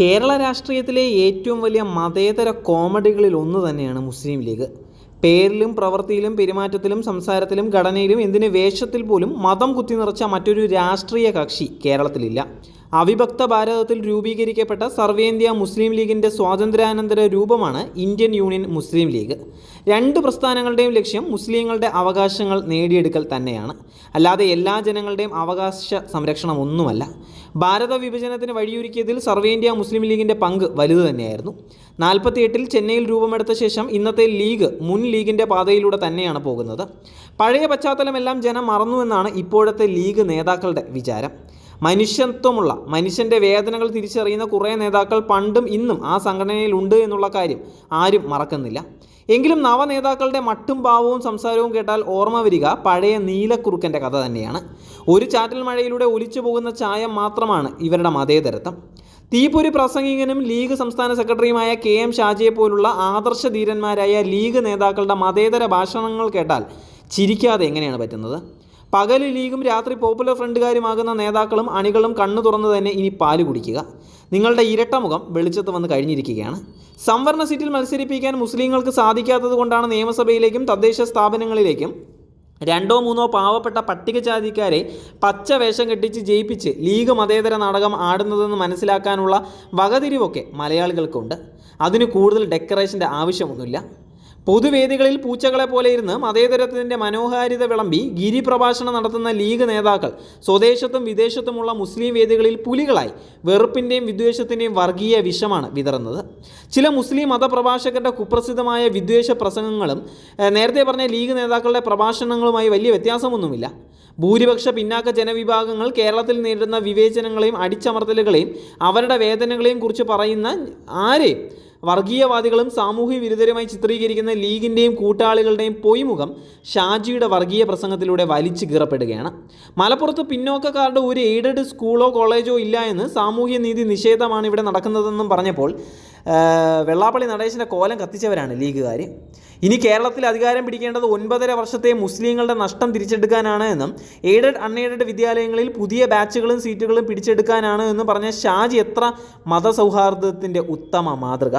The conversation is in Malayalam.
കേരള രാഷ്ട്രീയത്തിലെ ഏറ്റവും വലിയ മതേതര കോമഡികളിൽ ഒന്ന് തന്നെയാണ് മുസ്ലിം ലീഗ്. പേരിലും പ്രവൃത്തിയിലും പെരുമാറ്റത്തിലും സംസാരത്തിലും ഘടനയിലും എന്തിന് വേഷത്തിൽ പോലും മതം കുത്തിനിറച്ച മറ്റൊരു രാഷ്ട്രീയ കക്ഷി കേരളത്തിലില്ല. അവിഭക്ത ഭാരതത്തിൽ രൂപീകരിക്കപ്പെട്ട സർവേന്ത്യാ മുസ്ലിം ലീഗിൻ്റെ സ്വാതന്ത്ര്യാനന്തര രൂപമാണ് ഇന്ത്യൻ യൂണിയൻ മുസ്ലിം ലീഗ്. രണ്ട് പ്രസ്ഥാനങ്ങളുടെയും ലക്ഷ്യം മുസ്ലിങ്ങളുടെ അവകാശങ്ങൾ നേടിയെടുക്കൽ തന്നെയാണ്, അല്ലാതെ എല്ലാ ജനങ്ങളുടെയും അവകാശ സംരക്ഷണം ഒന്നുമല്ല. ഭാരത വിഭജനത്തിന് വഴിയൊരുക്കിയതിൽ സർവേന്ത്യാ മുസ്ലിം ലീഗിൻ്റെ പങ്ക് വലുത് തന്നെയായിരുന്നു. 48-ൽ ചെന്നൈയിൽ രൂപമെടുത്ത ശേഷം ഇന്നത്തെ ലീഗ് മുൻ ലീഗിൻ്റെ പാതയിലൂടെ തന്നെയാണ് പോകുന്നത്. പഴയ പശ്ചാത്തലമെല്ലാം ജനം മറന്നുവെന്നാണ് ഇപ്പോഴത്തെ ലീഗ് നേതാക്കളുടെ വിചാരം. മനുഷ്യത്വമുള്ള, മനുഷ്യൻ്റെ വേദനകൾ തിരിച്ചറിയുന്ന കുറേ നേതാക്കൾ പണ്ടും ഇന്നും ആ സംഘടനയിലുണ്ട് എന്നുള്ള കാര്യം ആരും മറക്കുന്നില്ല. എങ്കിലും നവനേതാക്കളുടെ മട്ടും ഭാവവും സംസാരവും കേട്ടാൽ ഓർമ്മ വരിക പഴയ നീലക്കുറുക്കൻ്റെ കഥ തന്നെയാണ്. ഒരു ചാറ്റൽ മഴയിലൂടെ ഒലിച്ചു പോകുന്ന ചായം മാത്രമാണ് ഇവരുടെ മതേതരത്വം. തീപ്പൊരി പ്രസംഗികനും ലീഗ് സംസ്ഥാന സെക്രട്ടറിയുമായ KM ഷാജിയെ പോലുള്ള ആദർശ ധീരന്മാരായ ലീഗ് നേതാക്കളുടെ മതേതര ഭാഷണങ്ങൾ കേട്ടാൽ ചിരിക്കാതെ എങ്ങനെയാണ് പറ്റുന്നത്? പകല് ലീഗും രാത്രി പോപ്പുലർ ഫ്രണ്ടുകാരുമാകുന്ന നേതാക്കളും അണികളും കണ്ണു തുറന്ന് തന്നെ ഇനി പാല് കുടിക്കുക. നിങ്ങളുടെ ഇരട്ടമുഖം വെളിച്ചത്ത് വന്ന് കഴിഞ്ഞിരിക്കുകയാണ്. സംവരണ സീറ്റിൽ മത്സരിപ്പിക്കാൻ മുസ്ലിങ്ങൾക്ക് സാധിക്കാത്തത് കൊണ്ടാണ് നിയമസഭയിലേക്കും തദ്ദേശ സ്ഥാപനങ്ങളിലേക്കും 2-3 പാവപ്പെട്ട പട്ടികജാതിക്കാരെ പച്ച വേഷം കെട്ടിച്ച് ജയിപ്പിച്ച് ലീഗ് മതേതര നാടകം ആടുന്നതെന്ന് മനസ്സിലാക്കാനുള്ള വകതിരിവൊക്കെ മലയാളികൾക്കുണ്ട്. അതിന് കൂടുതൽ ഡെക്കറേഷൻ്റെ ആവശ്യമൊന്നുമില്ല. പൊതുവേദികളിൽ പൂച്ചകളെ പോലെ ഇരുന്ന് മതേതരത്തിൻ്റെ മനോഹാരിത വിളമ്പി ഗിരിപ്രഭാഷണം നടത്തുന്ന ലീഗ് നേതാക്കൾ സ്വദേശത്തും വിദേശത്തുമുള്ള മുസ്ലിം വേദികളിൽ പുലികളായി വെറുപ്പിൻ്റെയും വിദ്വേഷത്തിൻ്റെയും വർഗീയ വിഷമാണ് വിതറുന്നത്. ചില മുസ്ലിം മതപ്രഭാഷകരുടെ കുപ്രസിദ്ധമായ വിദ്വേഷ പ്രസംഗങ്ങളും നേരത്തെ പറഞ്ഞ ലീഗ് നേതാക്കളുടെ പ്രഭാഷണങ്ങളുമായി വലിയ വ്യത്യാസമൊന്നുമില്ല. ഭൂരിപക്ഷ പിന്നാക്ക ജനവിഭാഗങ്ങൾ കേരളത്തിൽ നേരിടുന്ന വിവേചനങ്ങളെയും അടിച്ചമർത്തലുകളെയും അവരുടെ വേദനകളെയും കുറിച്ച് പറയുന്ന ആരെയും വർഗീയവാദികളും സാമൂഹ്യ വിരുദ്ധരുമായി ചിത്രീകരിക്കുന്ന ലീഗിൻ്റെയും കൂട്ടാളികളുടെയും പൊയ്മുഖം ഷാജിയുടെ വർഗീയ പ്രസംഗത്തിലൂടെ വലിച്ചു കീറപ്പെടുകയാണ്. മലപ്പുറത്ത് പിന്നോക്കക്കാരുടെ ഒരു എയ്ഡഡ് സ്കൂളോ കോളേജോ ഇല്ല എന്ന് സാമൂഹ്യ നീതി നിഷേധമാണ് ഇവിടെ നടക്കുന്നതെന്നും പറഞ്ഞപ്പോൾ വെള്ളാപ്പള്ളി നടേശൻ്റെ കോലം കത്തിച്ചവരാണ് ലീഗുകാർ. ഇനി കേരളത്തിൽ അധികാരം പിടിക്കേണ്ടത് 9.5 വർഷത്തെ മുസ്ലിങ്ങളുടെ നഷ്ടം തിരിച്ചെടുക്കാനാണ് എന്നും എയ്ഡഡ് അൺഎയ്ഡഡ് വിദ്യാലയങ്ങളിൽ പുതിയ ബാച്ചുകളും സീറ്റുകളും പിടിച്ചെടുക്കാനാണ് എന്ന് പറഞ്ഞ ഷാജി എത്ര മതസൗഹാർദ്ദത്തിൻ്റെ ഉത്തമ മാതൃക!